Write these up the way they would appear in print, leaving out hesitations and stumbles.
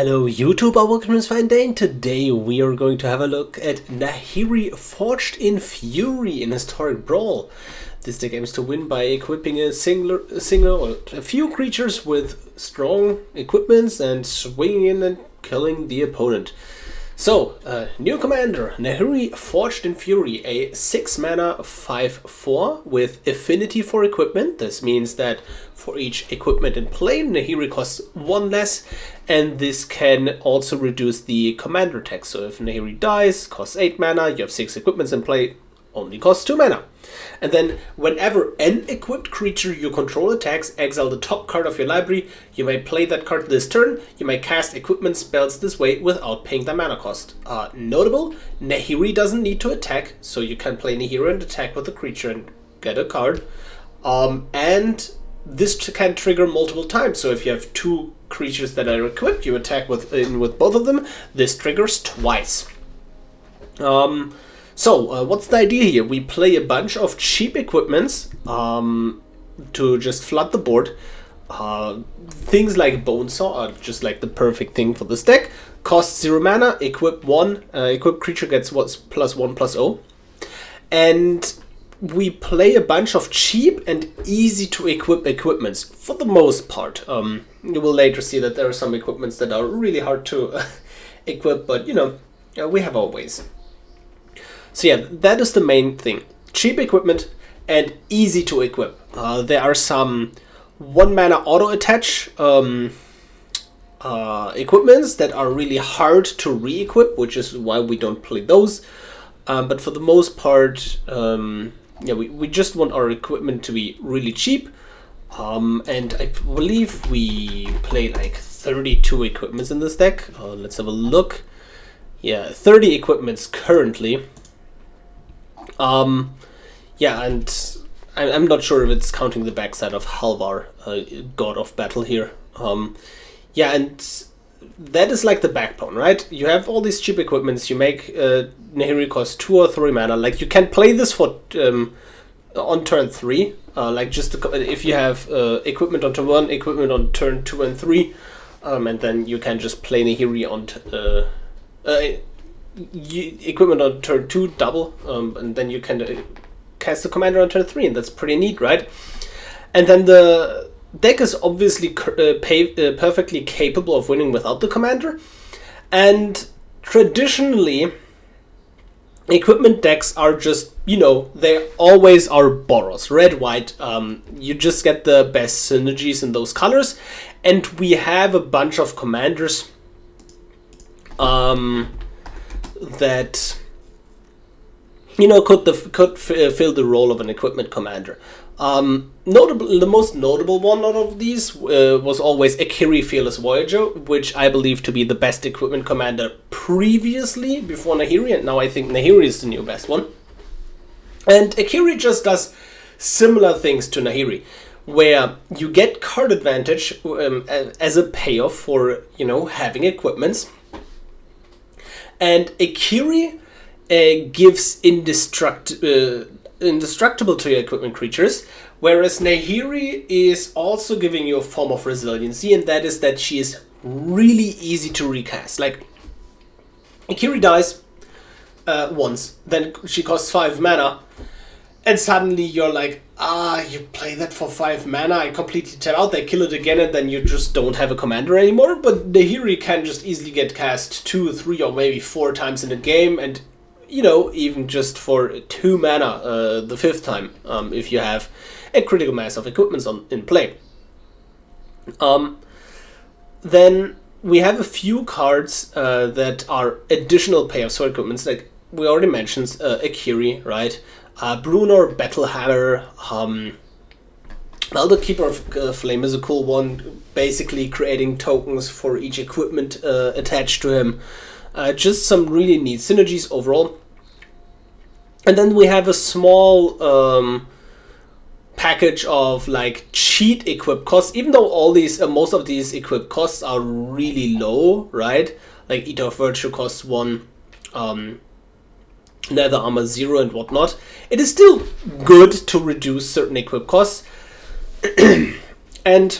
Hello YouTube, welcome to MTGA, and today we are going to have a look at Nahiri Forged in Fury in Historic Brawl. This deck aims to win by equipping a single or a few creatures with strong equipments and swinging in and killing the opponent. So, new commander, Nahiri Forged in Fury, a 6 mana 5/4 with affinity for equipment. This means that for each equipment in play, Nahiri costs 1 less, and this can also reduce the commander tax. So if Nahiri dies, costs 8 mana, you have 6 equipments in play, only costs 2 mana. And then whenever an equipped creature you control attacks, exile the top card of your library. You may play that card this turn. You may cast equipment spells this way without paying the mana cost. Notable, Nahiri doesn't need to attack, so you can play Nahiri and attack with the creature and get a card. And this can trigger multiple times. So if you have 2 creatures that are equipped, you attack with both of them. This triggers twice. So, what's the idea here? We play a bunch of cheap equipments to just flood the board. Things like Bonesaw are just like the perfect thing for this deck. Costs 0 mana, equip 1, equipped creature gets +1/+0. And we play a bunch of cheap and easy to equip equipments, for the most part. You will later see that there are some equipments that are really hard to equip, but you know, we have our ways. So yeah, that is the main thing. Cheap equipment and easy to equip. There are some 1 mana auto attach equipments that are really hard to re-equip, which is why we don't play those. But for the most part, yeah, we just want our equipment to be really cheap. And I believe we play like 32 equipments in this deck. Let's have a look. Yeah, 30 equipments currently. Yeah, and I'm not sure if it's counting the backside of Halvar, God of Battle here. Yeah, and that is like the backbone, right? You have all these cheap equipments. You make Nahiri cost 2 or 3 mana. Like you can play this for on turn 3. Like just if you have equipment on turn 1, equipment on turn 2 and 3, and then you can just play Nahiri on equipment on turn 2 double, and then you can cast the commander on turn 3, and that's pretty neat, right? And then the deck is obviously perfectly capable of winning without the commander, and traditionally equipment decks are just, you know, they always are Boros, red, white. You just get the best synergies in those colors, and we have a bunch of commanders that, you know, could fill the role of an equipment commander. The most notable one out of these was always Akiri Fearless Voyager, which I believe to be the best equipment commander previously, before Nahiri, and now I think Nahiri is the new best one. And Akiri just does similar things to Nahiri, where you get card advantage as a payoff for, you know, having equipments. And Akiri gives indestructible to your equipment creatures, whereas Nahiri is also giving you a form of resiliency, and that is that she is really easy to recast. Like, Akiri dies once, then she costs 5 mana, and suddenly you're like, you play that for 5 mana, I completely tap out, they kill it again, and then you just don't have a commander anymore. But Nahiri can just easily get cast 2, 3, or maybe 4 times in a game, and, you know, even just for 2 mana the 5th time, if you have a critical mass of equipments in play. Then we have a few cards that are additional payoffs for equipments, like we already mentioned Akiri, right? Brunor, Battlehammer, well, the Keeper of Flame is a cool one, basically creating tokens for each equipment attached to him. Just some really neat synergies overall. And then we have a small package of like cheat equip costs, even though all these, most of these equip costs are really low, right? Like Eater of Virtue costs 1, Nether Armor 0 and whatnot. It is still good to reduce certain equip costs. And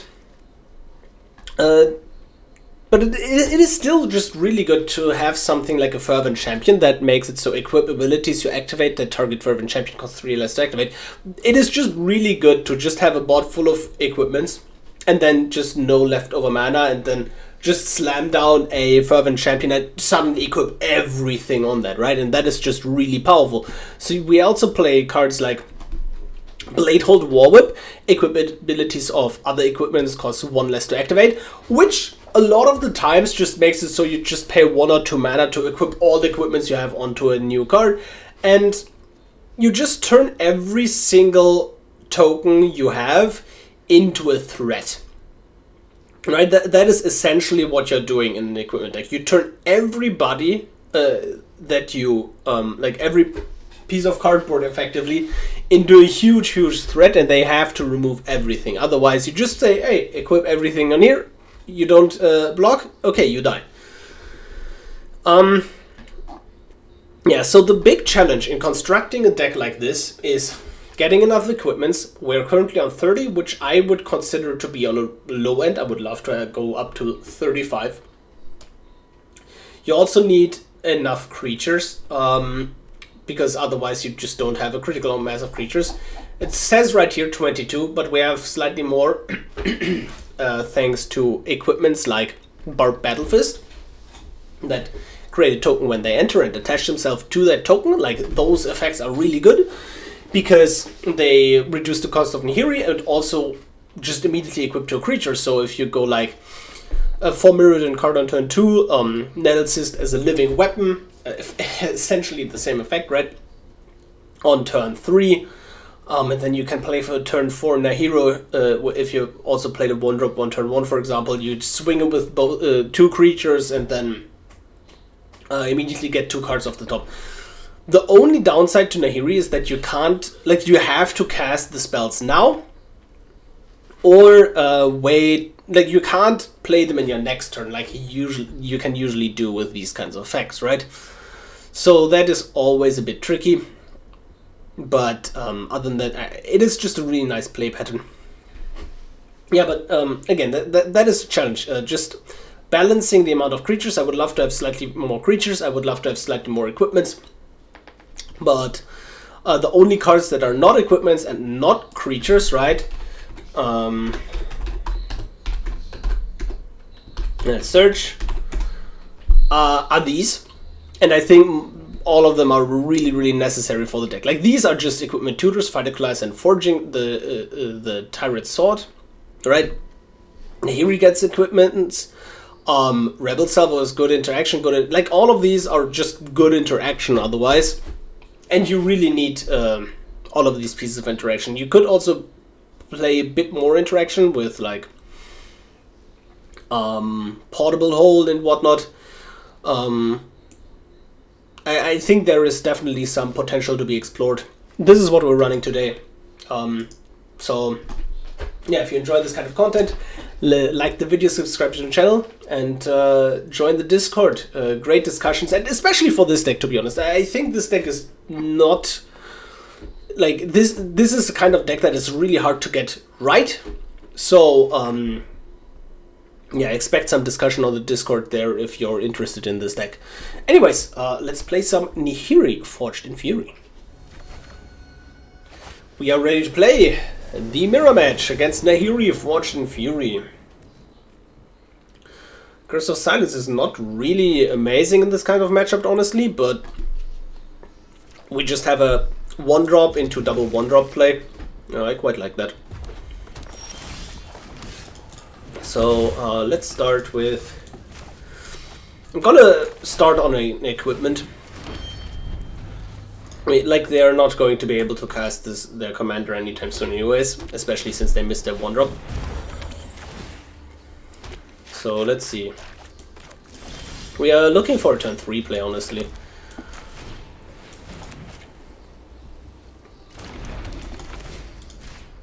But it is still just really good to have something like a Fervent Champion that makes it so equip abilities you activate that target Fervent Champion costs 3 less to activate. It is just really good to just have a board full of equipments and then just no leftover mana and then just slam down a Fervent Champion and suddenly equip everything on that, right? And that is just really powerful. So we also play cards like Bladehold Warwhip, equip abilities of other equipments cost 1 less to activate, which a lot of the times just makes it so you just pay 1 or 2 mana to equip all the equipments you have onto a new card, and you just turn every single token you have into a threat. Right? That is essentially what you're doing in an equipment deck. You turn everybody that you, like every piece of cardboard effectively, into a huge threat, and they have to remove everything. Otherwise, you just say, hey, equip everything on here. You don't block, okay, you die. Yeah, so the big challenge in constructing a deck like this is getting enough equipments. We're currently on 30, which I would consider to be on a low end. I would love to go up to 35. You also need enough creatures, because otherwise you just don't have a critical mass of creatures. It says right here 22, but we have slightly more thanks to equipments like Barbed Batterfist that create a token when they enter and attach themselves to that token. Like, those effects are really good because they reduce the cost of Nahiri and also just immediately equip to a creature. So if you go like a 4 Mirrodin card on turn 2, Nettle Cyst as a living weapon, essentially the same effect, right? On turn 3, and then you can play for turn 4 Nahiri. If you also played a 1-drop on turn 1, for example, you'd swing it with both 2 creatures and then immediately get 2 cards off the top. The only downside to Nahiri is that you can't, like, you have to cast the spells now or wait. Like, you can't play them in your next turn like you can usually do with these kinds of effects, right? So that is always a bit tricky. But other than that, it is just a really nice play pattern. Yeah, but again, that is a challenge. Just balancing the amount of creatures. I would love to have slightly more creatures. I would love to have slightly more equipments. But the only cards that are not equipments and not creatures, right? Let's search. Are these, and I think all of them are really necessary for the deck. Like, these are just equipment tutors: Fighter Class and Forging the Tyrant Sword, right? Nahiri gets equipments. Rebel Salvo is good interaction. Like, all of these are just good interaction otherwise, and you really need all of these pieces of interaction. You could also play a bit more interaction with like Portable Hold and whatnot. I think there is definitely some potential to be explored. This is what we're running today. So yeah, if you enjoy this kind of content, like the video, subscribe to the channel, and join the Discord. Great discussions, and especially for this deck, to be honest. I think this deck is not like this is a kind of deck that is really hard to get right. So yeah, expect some discussion on the Discord there if you're interested in this deck. Anyways, let's play some Nahiri Forged in Fury. We are ready to play the mirror match against Nahiri Forged in Fury. Curse of Silence is not really amazing in this kind of matchup, honestly, but we just have a 1-drop into double 1-drop play. I quite like that. So let's start with... I'm gonna start on an equipment. I mean, like, they are not going to be able to cast their commander anytime soon anyways, especially since they missed their 1-drop. So let's see. We are looking for a turn 3 play, honestly.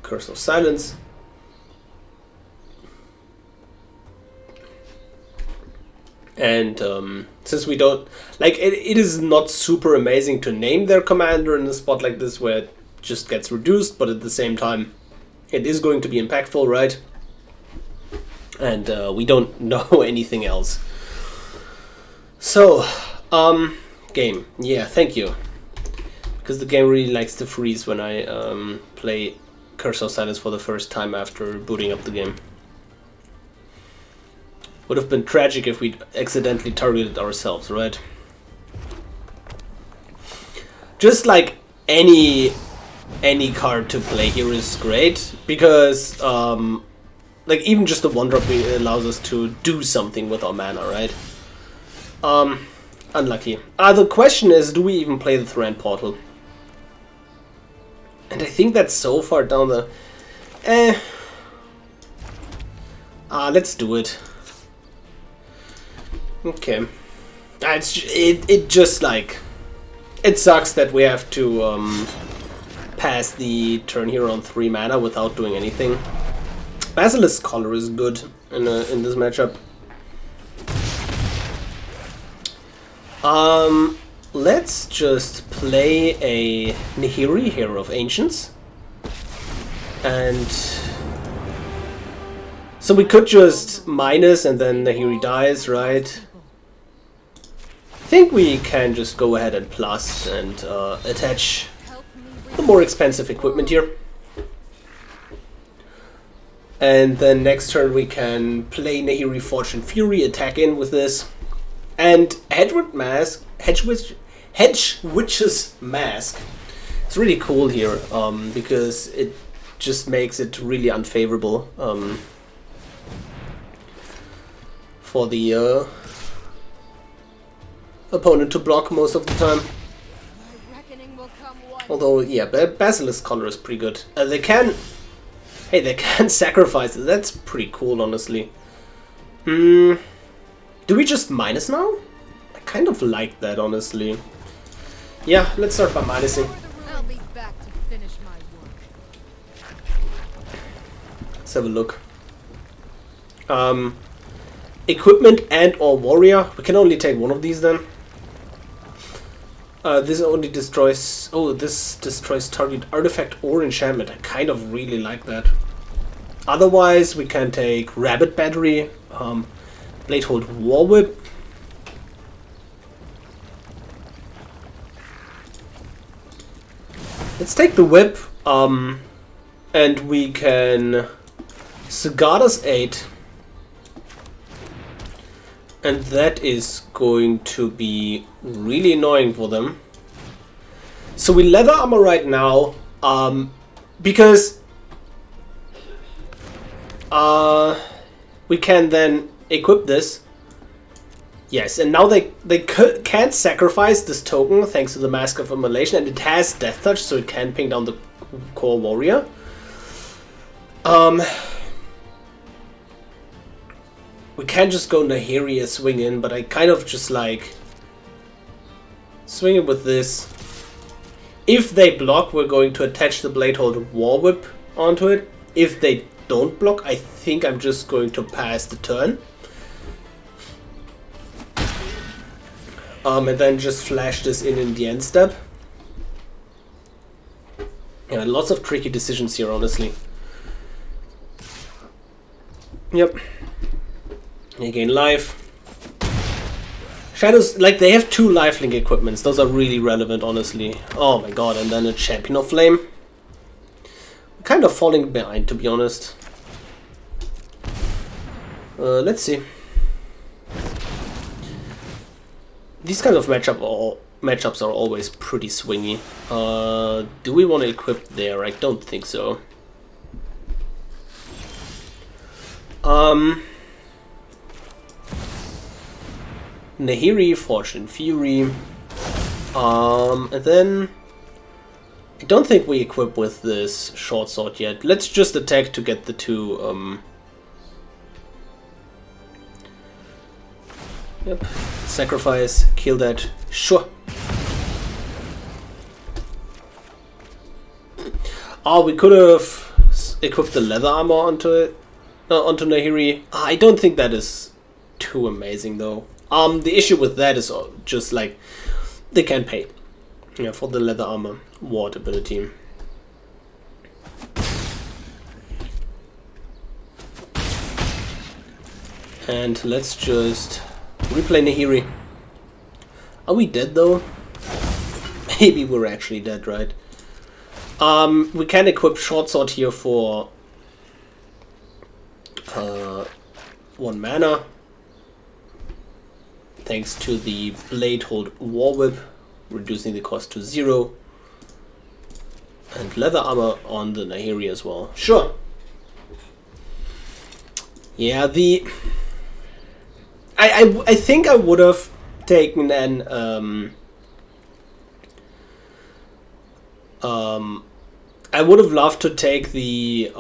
Curse of Silence. And since we don't... Like, it is not super amazing to name their commander in a spot like this where it just gets reduced, but at the same time, it is going to be impactful, right? and we don't know anything else. So, game. Yeah, thank you. Because the game really likes to freeze when I play Curse of Silence for the first time after booting up the game. Would have been tragic if we'd accidentally targeted ourselves, right? Just like any card to play here is great, because like even just the 1-drop allows us to do something with our mana, right? Unlucky. The question is, do we even play the Thran Portal? And I think that's so far down the... let's do it. Okay. It just like... It sucks that we have to pass the turn here on 3 mana without doing anything. Basilisk Collar is good in this matchup. Let's just play a Nahiri, Hero of Ancients. And so we could just minus and then Nahiri dies, right? I think we can just go ahead and plus and attach the more expensive equipment here. And then next turn we can play Nahiri Fortune Fury, attack in with this. And Hedgewitch's Mask. It's really cool here, because it just makes it really unfavorable for the opponent to block most of the time. Although, yeah, Basilisk Collar is pretty good. They can sacrifice it. That's pretty cool, honestly. Do we just minus now? I kind of like that, honestly. Yeah, let's start by minusing. I'll be back to finish my work. Let's have a look. Equipment and or warrior. We can only take one of these then. This only destroys... Oh, this destroys target artifact or enchantment. I kind of really like that. Otherwise, we can take Rabbit Battery, Bladehold War Whip. Let's take the whip, and we can Sigarda's 8, and that is going to be really annoying for them. So we leather armor right now, because we can then equip this. Yes, and now they can't sacrifice this token thanks to the Mask of Immolation, and it has Death Touch, so it can ping down the core warrior. We can just go Nahiri as swing in, but I kind of just like swing it with this. If they block, we're going to attach the Bladehold War Whip onto it. If they don't block, I think I'm just going to pass the turn. And then just flash this in the end step. Yeah, lots of tricky decisions here, honestly. Yep. You gain life. Shadows, like, they have 2 lifelink equipments. Those are really relevant, honestly. Oh my god, and then a Champion of Flame. I'm kind of falling behind, to be honest. Let's see. These kinds of matchups are always pretty swingy. Do we want to equip there? I don't think so. Nahiri, Fortune Fury. And then I don't think we equip with this short sword yet. Let's just attack to get the 2. Yep. Sacrifice, kill that. Sure. Oh, we could have equipped the leather armor onto it, onto Nahiri. I don't think that is too amazing though. The issue with that is just like they can pay, yeah, for the leather armor ward ability. And let's just replay Nahiri. Are we dead though? Maybe we're actually dead, right? We can equip Short Sword here for 1 mana. Thanks to the Blade Hold War Whip, reducing the cost to 0. And Leather Armor on the Nahiri as well. Sure. Yeah, I think I would have taken an I would have loved to take the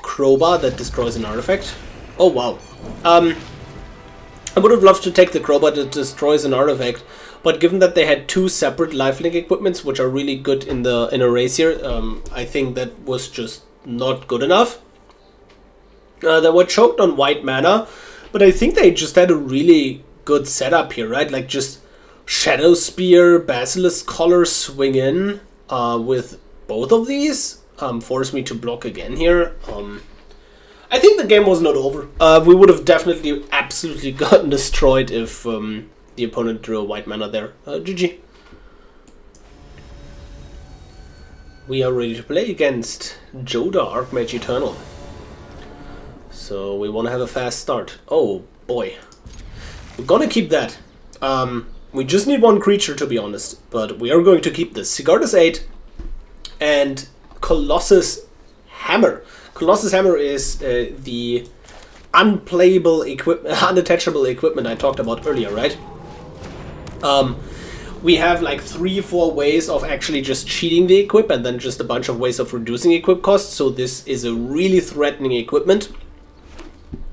Crowbar that destroys an artifact. Oh wow. I would have loved to take the Crowbar that destroys an artifact, but given that they had 2 separate lifelink equipments which are really good in a race here, I think that was just not good enough. They were choked on white mana, but I think they just had a really good setup here, right? Like just Shadow Spear, Basilisk Collar, swing in with both of these. Force me to block again here. I think the game was not over. We would have definitely absolutely gotten destroyed if the opponent drew a white mana there. GG. We are ready to play against Joda, Archmage Eternal. So we want to have a fast start. Oh boy. We're gonna keep that. We just need 1 creature to be honest, but we are going to keep this. Sigarda's 8 and Colossus Hammer. Colossus Hammer is the unplayable equipment, unattachable equipment I talked about earlier, right? We have like 3-4 ways of actually just cheating the equip and then just a bunch of ways of reducing equip costs, so this is a really threatening equipment.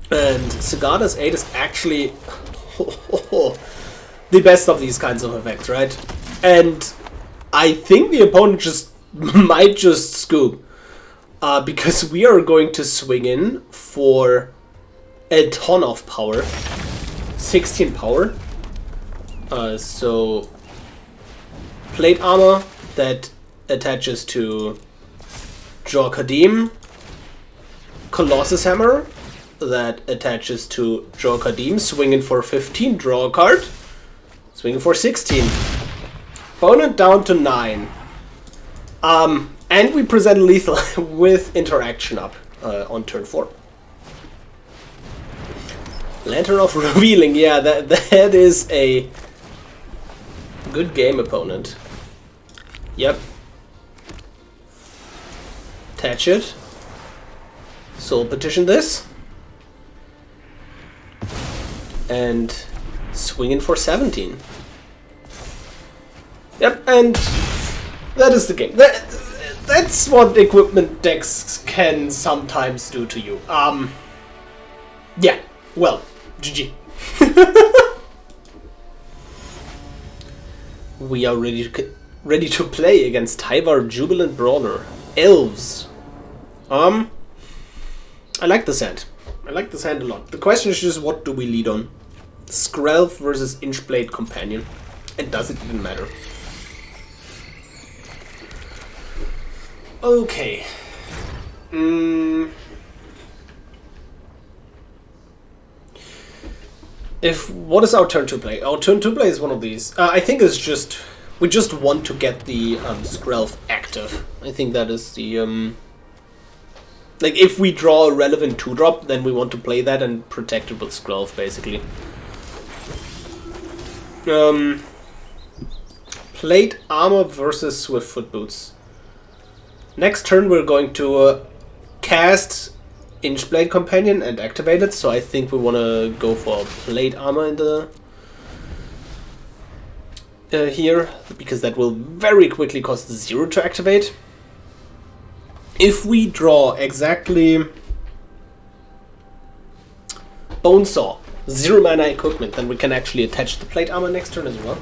And Sigarda's 8 is actually the best of these kinds of effects, right? And I think the opponent just might just scoop. Because we are going to swing in for a ton of power. 16 power. So plate armor that attaches to Jor Kadim. Colossus Hammer that attaches to Jor Kadim. Swing in for 15, draw a card. Swing in for 16. Opponent down to 9. And we present lethal with interaction up on turn 4. Lantern of Revealing, yeah, that is a good game, opponent. Yep. Attach it. Soul Partition this. And swing in for 17. Yep, and that is the game. That's what equipment decks can sometimes do to you. Yeah, well, GG. We are ready to play against Halvar Jubilant Brawler. Elves. I like this hand. I like this hand a lot. The question is just, what do we lead on? Skrelv versus Inchblade Companion. And does it even matter? Okay. What is our turn to play? Our turn to play is one of these. I think it's just we just want to get the Skrelv active. I think that is the like if we draw a relevant 2-drop, then we want to play that and protect it with Skrelv basically. Plate armor versus Swiftfoot boots. Next turn we're going to cast Inchblade Companion and activate it, so I think we want to go for plate armor in the here, because that will very quickly cost 0 to activate. If we draw exactly Bonesaw, 0 mana equipment, then we can actually attach the plate armor next turn as well.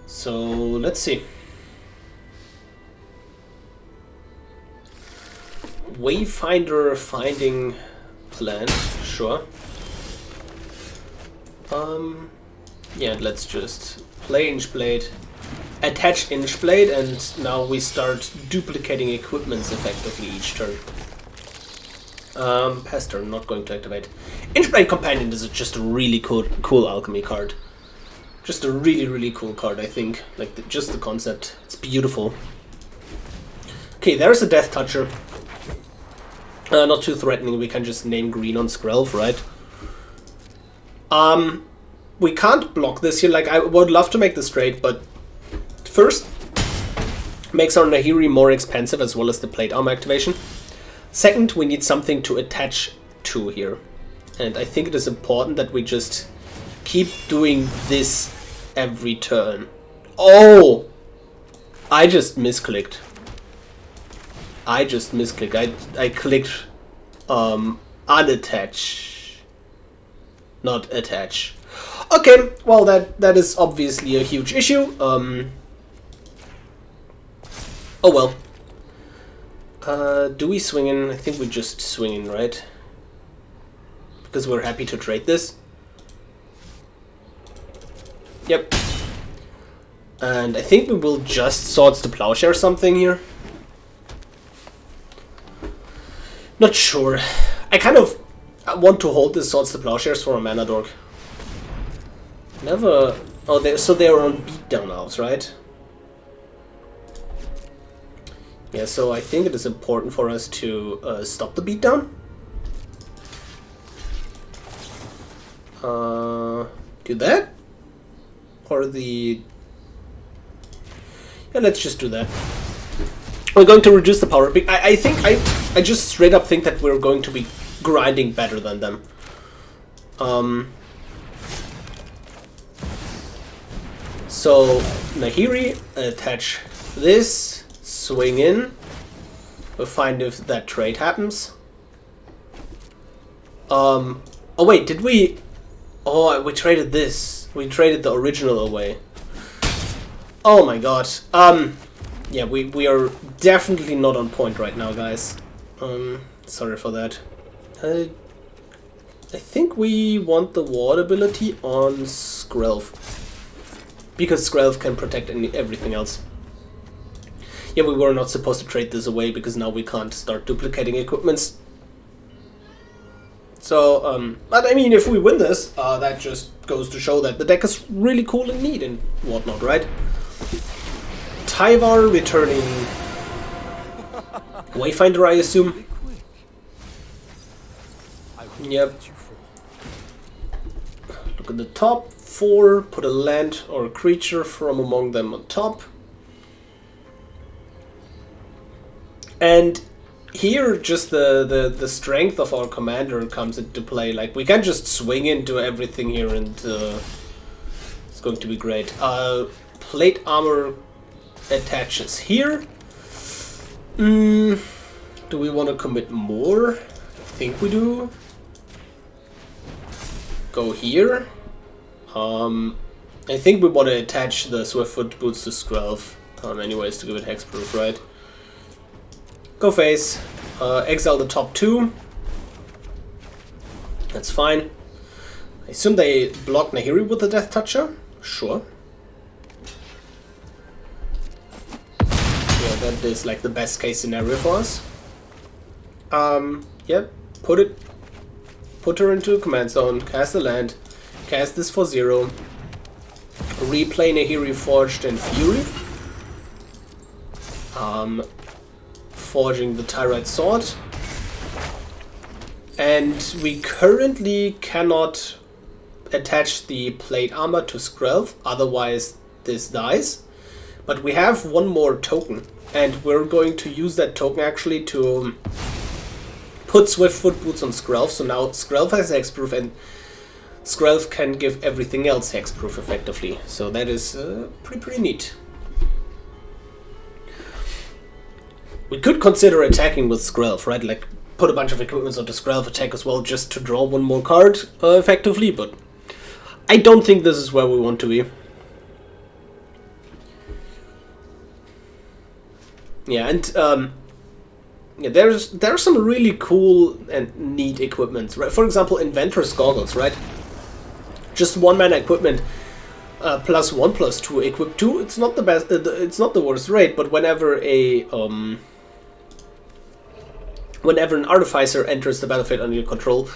So let's see. Wayfinder finding plan, sure. Yeah, let's just play Inchblade, attach Inchblade, and now we start duplicating equipments effectively each turn. Pester, not going to activate. Inchblade Companion is just a really cool alchemy card. Just a really cool card, I think. Like, just the concept. It's beautiful. Okay, there's a Death Toucher. Not too threatening, we can just name green on Skrelv, right? We can't block this here. Like, I would love to make this trade, but first, makes our Nahiri more expensive as well as the plate armor activation. Second, we need something to attach to here. And I think it is important that we just keep doing this every turn. Oh! I just misclicked. I clicked unattach. Not attach. Okay, well that is obviously a huge issue. Oh well. Do we swing in? I think we just swing in, right? Because we're happy to trade this. Yep. And I think we will just Swords to Plowshare something here. Not sure. I kind of want to hold this Swords to Plowshares for a mana dork. Never... Oh, so they're on beatdown elves, right? Yeah, so I think it is important for us to stop the beatdown. Do that? Or the... Yeah, let's just do that. We're going to reduce the power. I think I just straight up think that we're going to be grinding better than them. So Nahiri, attach this, swing in. We'll find if that trade happens. Oh wait, did we? Oh, we traded this. We traded the original away. Oh my god. Yeah, we are definitely not on point right now, guys. Sorry for that. I think we want the ward ability on Skrelv. Because Skrelv can protect everything else. Yeah, we were not supposed to trade this away because now we can't start duplicating equipments. So, but I mean, if we win this, that just goes to show that the deck is really cool and neat and whatnot, right? Tyvar returning Wayfinder, I assume. Yep. Look at the top 4, put a land or a creature from among them on top. And here just the strength of our commander comes into play. Like, we can just swing into everything here and it's going to be great. Plate armor attaches here. Do we want to commit more? I think we do. Go here. I think we want to attach the Swiftfoot Boots to Skrelv. Anyways, to give it hexproof, right? Go face. Exile the top 2. That's fine. I assume they block Nahiri with the Death Toucher? Sure. Yeah, that is like the best case scenario for us. Yep. Put her into a command zone. Cast a land. Cast this for 0. Replay Nahiri Forged in Fury. Forging the Tyrite Sword. And we currently cannot attach the plate armor to Skrelv, otherwise this dies. But we have one more token, and we're going to use that token actually to put Swiftfoot Boots on Skrelv. So now Skrelv has hexproof, and Skrelv can give everything else hexproof effectively. So that is pretty neat. We could consider attacking with Skrelv, right? Like, put a bunch of equipments onto Skrelv, attack as well, just to draw one more card effectively, but I don't think this is where we want to be. Yeah, and yeah, there's some really cool and neat equipment, right? For example, Inventor's Goggles, right? Just 1 mana equipment. +1/+2 equip 2. It's not the best. It's not the worst rate, but whenever a Whenever an Artificer enters the battlefield under your control,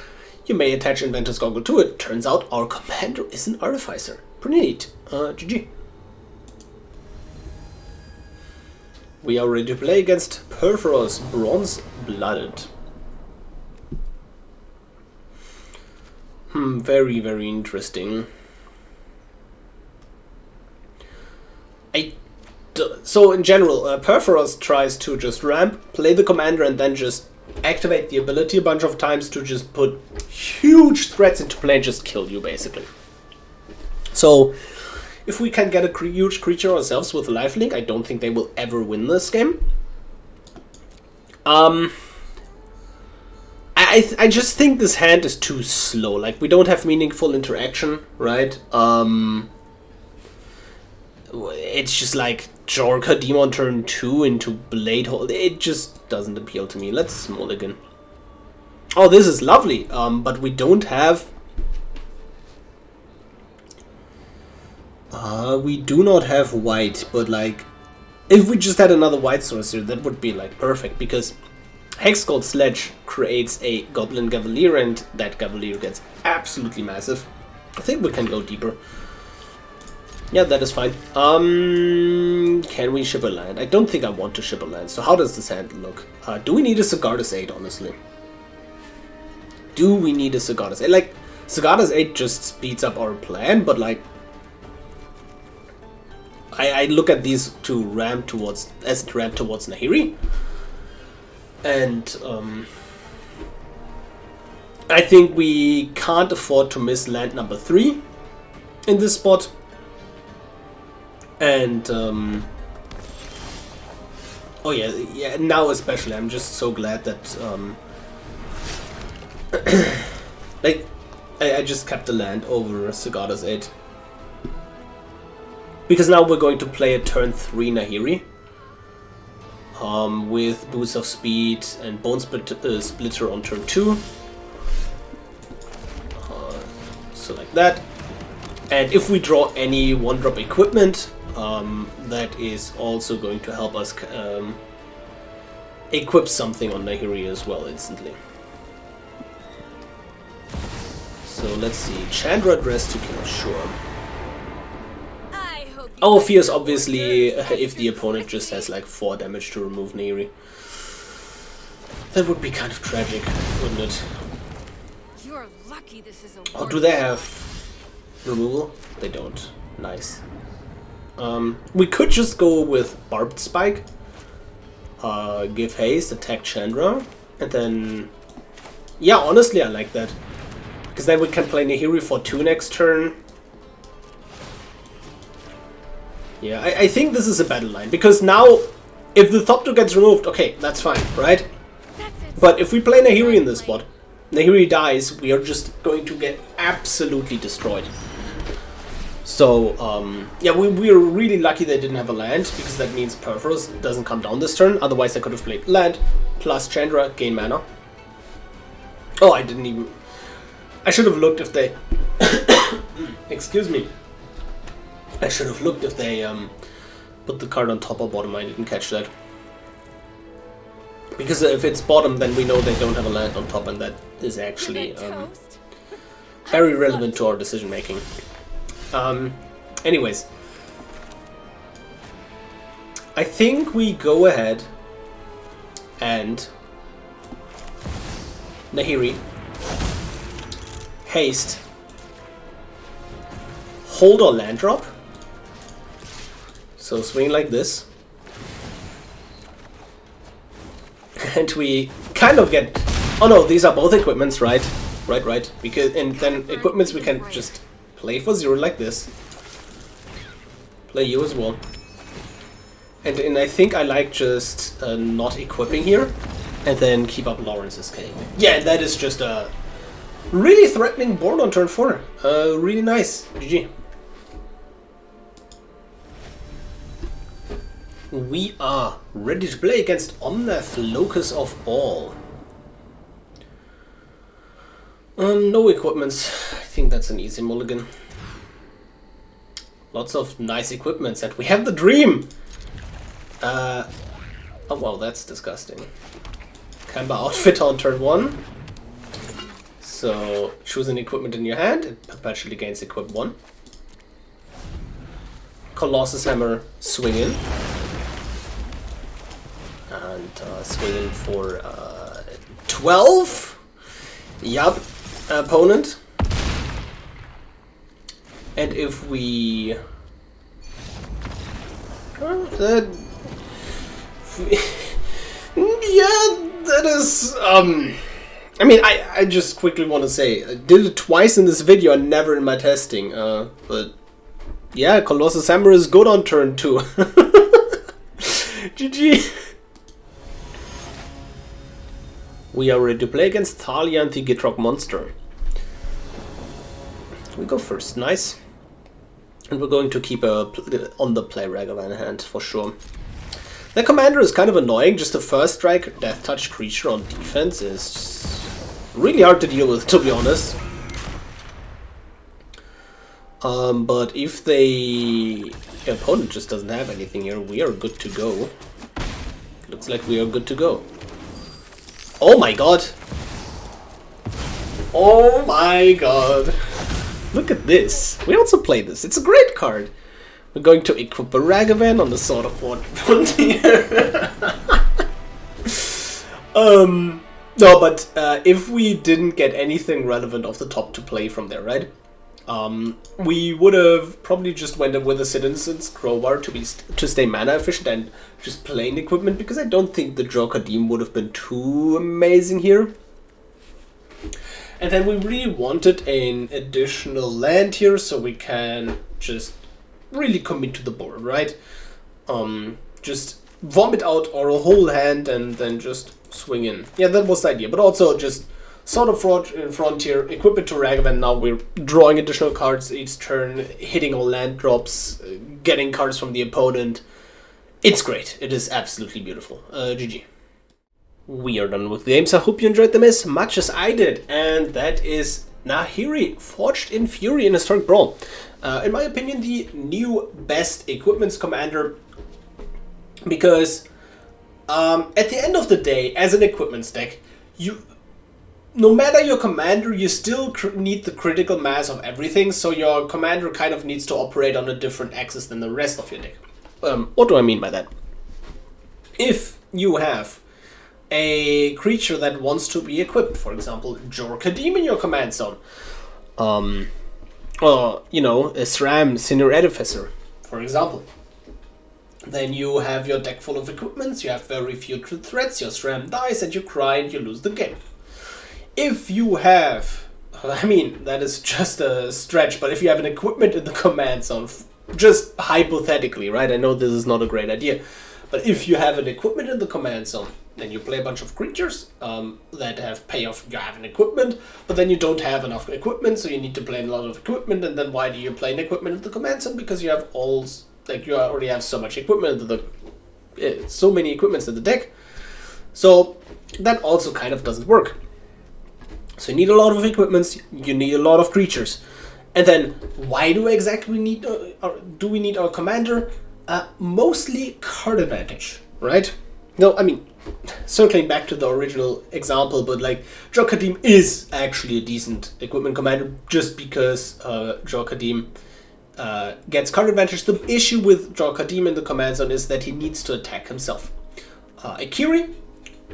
you may attach Inventor's Goggle to it. Turns out our commander is an Artificer. Pretty neat. GG. We are ready to play against Perforos, Bronze Blooded. Very, very interesting. So in general, Perforos tries to just ramp, play the commander, and then just activate the ability a bunch of times to just put huge threats into play and just kill you, basically. So, if we can get a huge creature ourselves with lifelink, I don't think they will ever win this game. I just think this hand is too slow. Like, we don't have meaningful interaction, right? It's just like Jorka Demon turn 2 into Blade Hole. It just doesn't appeal to me. Let's mulligan. Oh, this is lovely. But we don't have... we do not have white, but like... If we just had another white sorcerer, that would be like perfect, because Hexgold Sledge creates a Goblin Gaveleer, and that Gaveleer gets absolutely massive. I think we can go deeper. Yeah, that is fine. Can we ship a land? I don't think I want to ship a land. So how does this hand look? Do we need a Sigarda's 8, honestly? Do we need a Sigarda's 8? Like, Sigarda's 8 just speeds up our plan, but like... I look at these two ramp towards Nahiri. And I think we can't afford to miss land number 3 in this spot. And oh yeah, now especially, I'm just so glad that like I just kept the land over Sigarda's 8, because now we're going to play a turn 3 Nahiri with Boost of Speed and Bone Splitter on turn 2, so like that. And if we draw any 1-drop equipment, that is also going to help us equip something on Nahiri as well instantly. So let's see, Chandra Dress to kill, sure. Our fear is obviously if the opponent just has like 4 damage to remove Nahiri. That would be kind of tragic, wouldn't it? You're lucky this is a Oh, do they have removal? They don't. Nice. We could just go with Barbed Spike, give haste, attack Chandra, and then... Yeah, honestly I like that. Because then we can play Nahiri for 2 next turn. Yeah, I think this is a battle line, because now, if the Thopter gets removed, okay, that's fine, right? But if we play Nahiri in this spot, Nahiri dies, we are just going to get absolutely destroyed. So, yeah, we are really lucky they didn't have a land, because that means Perforos doesn't come down this turn. Otherwise I could have played land, plus Chandra, gain mana. Oh, I didn't even... I should have looked if they... Excuse me. I should have looked if they put the card on top or bottom. I didn't catch that. Because if it's bottom, then we know they don't have a land on top, and that is actually very relevant to our decision making. Anyways, I think we go ahead and Nahiri, haste, hold our land drop, so swing like this, and we kind of get, oh no, these are both equipments, right, because, and then equipments we can just play for 0 like this, play you as well, and I think I like just not equipping here, and then keep up Lawrence's Cave. Yeah, that is just a really threatening board on turn 4, really nice, GG. We are ready to play against Omnath, Locus of All. No equipments. I think that's an easy mulligan. Lots of nice equipments, and we have the dream! Oh wow, that's disgusting. Kemba outfit on turn 1. So choose an equipment in your hand, it perpetually gains equip 1. Colossus Hammer, swing in. And swing in for 12. Yup, opponent. And if we... yeah, that is... I mean, I just quickly want to say, I did it twice in this video and never in my testing. But yeah, Colossus Hammer is good on turn 2. GG. We are ready to play against Thalia, the Gitrog monster. We go first, nice. And we're going to keep a on the play Ragavan in hand for sure. The commander is kind of annoying, just the first strike death touch creature on defense is really hard to deal with, to be honest. But if the opponent just doesn't have anything here, we are good to go. Looks like we are good to go. Oh my god! Oh my god! Look at this. We also play this. It's a great card. We're going to equip a Ragavan on the Sword of Frontier. No, but if we didn't get anything relevant off the top to play from there, right? We would have probably just went up with a Citizen's Crowbar to stay mana efficient and just plain equipment, because I don't think the Jokadim would have been too amazing here. And then we really wanted an additional land here so we can just really commit to the board, right? Just vomit out our whole hand and then just swing in. Yeah, that was the idea. But also just Sword of Frontier, equip it to Ragavan. Now we're drawing additional cards each turn, hitting all land drops, getting cards from the opponent. It's great. It is absolutely beautiful. GG. We are done with the games. I hope you enjoyed them as much as I did. And that is Nahiri, Forged in Fury in Historic Brawl. In my opinion, the new best equipments commander. Because at the end of the day, as an equipments deck, no matter your commander, you still need the critical mass of everything. So your commander kind of needs to operate on a different axis than the rest of your deck. What do I mean by that? If you have a creature that wants to be equipped, for example, Jorkadim in your command zone, or, you know, a Sram, Senior Edificer, for example, then you have your deck full of equipments, you have very few threats, your Sram dies and you cry and you lose the game. If you have, I mean, that is just a stretch, but if you have an equipment in the command zone, just hypothetically, right, I know this is not a great idea, but if you have an equipment in the command zone, then you play a bunch of creatures that have payoff. You have an equipment, but then you don't have enough equipment, so you need to play a lot of equipment. And then why do you play an equipment in the command zone? Because you have you already have so much equipment so many equipments in the deck. So that also kind of doesn't work. So you need a lot of equipments. You need a lot of creatures. And then why do we need our commander? Mostly card advantage, right? No, I mean, circling back to the original example, but like Jorkadim is actually a decent equipment commander just because Jorkadim gets card advantage. The issue with Jorkadim in the command zone is that he needs to attack himself. Akiri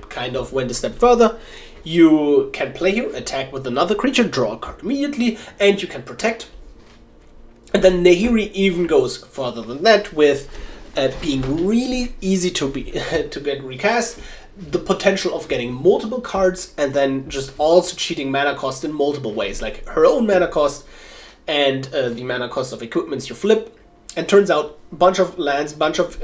kind of went a step further. You can play here, attack with another creature, draw a card immediately, and you can protect. And then Nahiri even goes further than that with being really easy to get recast, the potential of getting multiple cards, and then just also cheating mana cost in multiple ways, like her own mana cost and the mana cost of equipments you flip. And turns out, bunch of lands, bunch of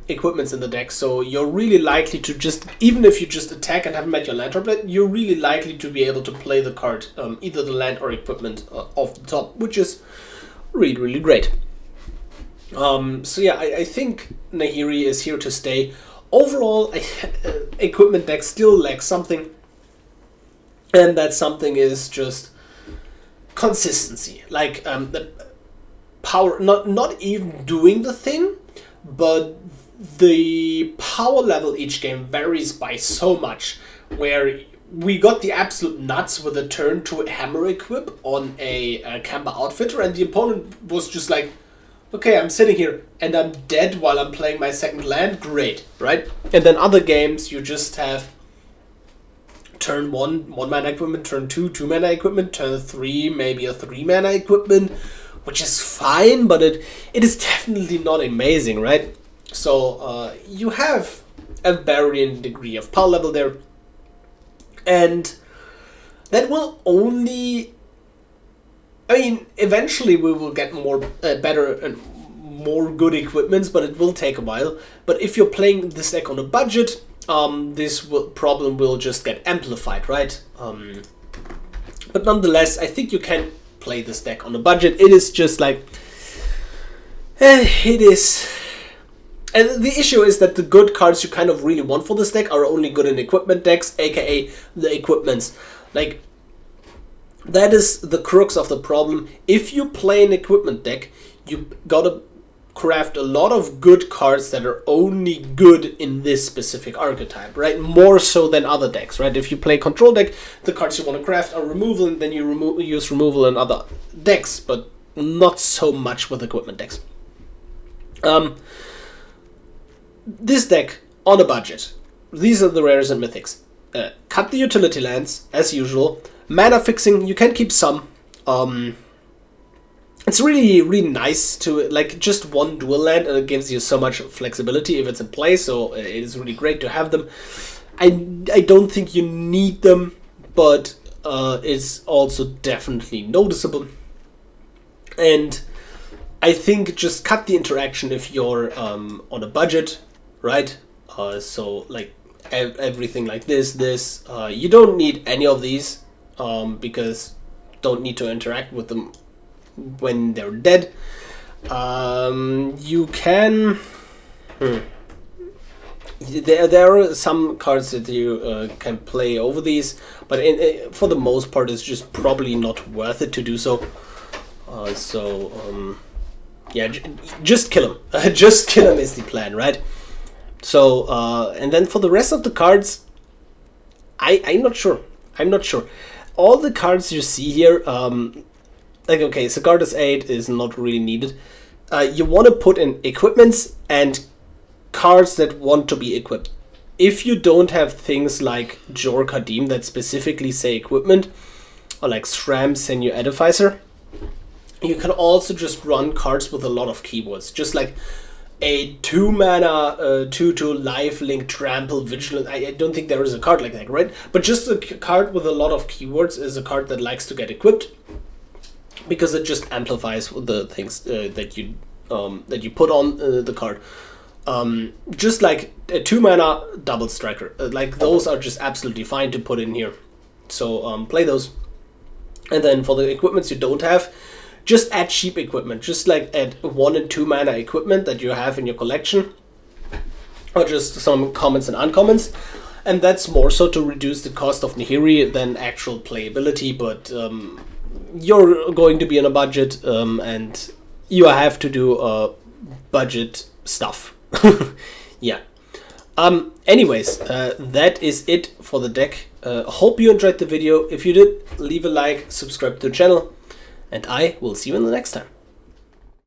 equipments in the deck, so you're really likely to just, even if you just attack and haven't met your land triplet, you're really likely to be able to play the card, either the land or equipment off the top, which is really, really great. So yeah, I think Nahiri is here to stay. Overall, equipment deck still lacks something, and that something is just consistency. Like the power, not even doing the thing, but the power level each game varies by so much. where we got the absolute nuts with a turn to hammer equip on a Kemba outfitter, and the opponent was just like, okay, I'm sitting here and I'm dead while I'm playing my second land, great, right? And then other games you just have turn 1 mana equipment, turn 2 2 mana equipment, turn 3 maybe a 3 mana equipment, which is fine, but it is definitely not amazing, right? So you have a varying degree of power level there, and that will only, I mean, eventually we will get more better and more good equipments, but it will take a while. But if you're playing this deck on a budget, this problem will just get amplified, right? But nonetheless, I think you can play this deck on a budget. It is just like, it is. And the issue is that the good cards you kind of really want for this deck are only good in equipment decks, aka the equipments. Like, that is the crux of the problem. If you play an equipment deck, you gotta craft a lot of good cards that are only good in this specific archetype, right? More so than other decks, right? If you play control deck, the cards you want to craft are removal, and then you use removal in other decks, but not so much with equipment decks. This deck, on a budget, these are the rares and mythics. Cut the utility lands, as usual. Mana fixing, you can keep some. It's really, really nice to, like, just one dual land, and it gives you so much flexibility if it's in play, so it is really great to have them. I don't think you need them, but it's also definitely noticeable. And I think just cut the interaction if you're on a budget, right? So like everything like this, you don't need any of these because don't need to interact with them when they're dead. You can there are some cards that you can play over these, but for the most part it's just probably not worth it to do so. Yeah, just kill him. Just kill him is the plan, right? So, and then for the rest of the cards, I'm not sure. I'm not sure. All the cards you see here, like, okay, Sigarda's 8 is not really needed. You want to put in equipments and cards that want to be equipped. If you don't have things like Jor Kadim that specifically say equipment, or like Sram, Senior Edificer, you can also just run cards with a lot of keywords, just like a 2-mana 2/2 lifelink trample vigilant. I don't think there is a card like that, right? But just a card with a lot of keywords is a card that likes to get equipped, because it just amplifies the things that you put on the card. Just like a 2-mana double striker, like those are just absolutely fine to put in here. So play those. And then for the equipments you don't have, just add cheap equipment, just like add 1 and 2 mana equipment that you have in your collection, or just some commons and uncommons, and that's more so to reduce the cost of Nahiri than actual playability. But you're going to be on a budget, and you have to do budget stuff. Yeah. Anyways, that is it for the deck. Hope you enjoyed the video. If you did, leave a like, subscribe to the channel, and I will see you in the next time.